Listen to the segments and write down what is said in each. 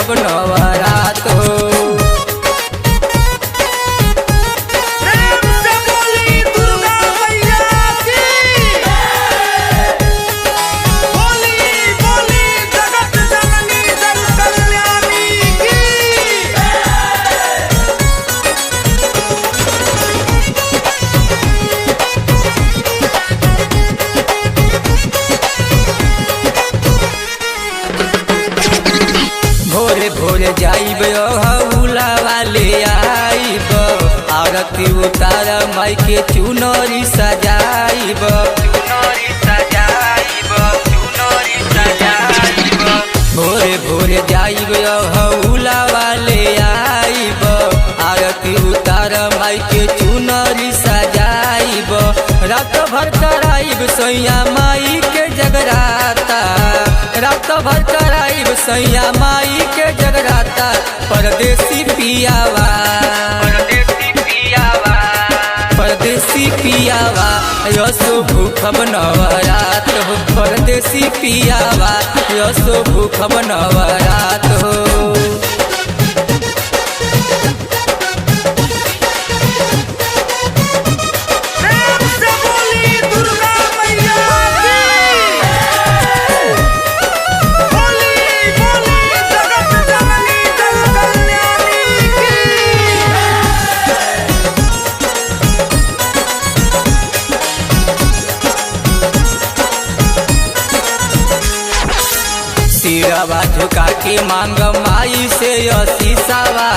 भूखब नवरात हो। भोरे भोरे जाइब हौला वाले आइब, आरती उतार माई के चुनरी सजाइब, चुनरी सजाइब, चुनरी सजाइब। भोरे भोरे जाइब हौला वाले आइब, आरती उतार माई के चुनरी सजाइब। रात भर कराइब सैया माई के जगराता, रात भर कराइब सैया माई के जगराता। परदेसी पियावा, परदेसी पियावा, परदेसी पियावा यसो भूखब नवरात हो। परदेसी पियावा यसो भूखब नवरात हो। सिरवा झुका के मांग माई से असीसावा,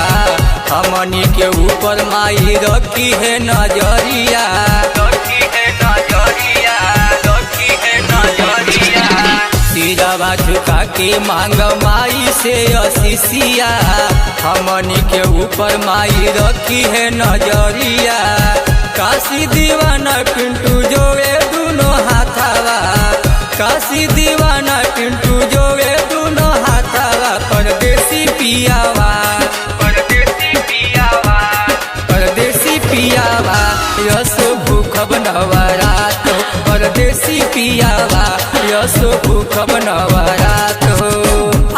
हमनी के ऊपर माई रखी है नजरिया, रखी है नजरिया, रखी है नजरिया। सिरवा झुका के मांग माई से असीसिया, हमनी के ऊपर माई रखी है नजरिया। काशी दीवाना पिंटू जोड़े दोनों हाथावा, काशी दीवाना पिंटू जोड़े दोनों हाथावा। परदेसी पियावा, परदेसी पियावा, परदेसी पियावा यसो भूखब नवरात हो। परदेसी पियावा यसो भूखब नवरात हो।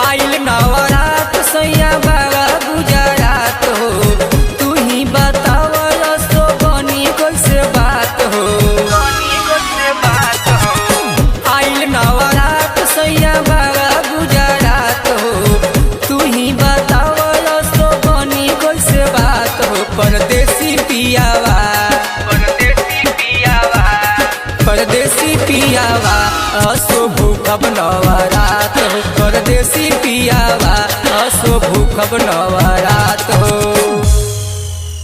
आइल नवरात सैया बाबा गुजरात हो, तू ही बताव यसो बनी कैसे बात हो, बनी कैसे बात हो। आइल नवरात सैया बाबा गुजरात हो, तू ही बताव यसो बनी कैसे बात हो। परदेसी पियावा, परदेसी पियावा, परदेसी पियावा असो भूखब नवरात हो। परदेसी पियावा असो भूखब नवरात हो।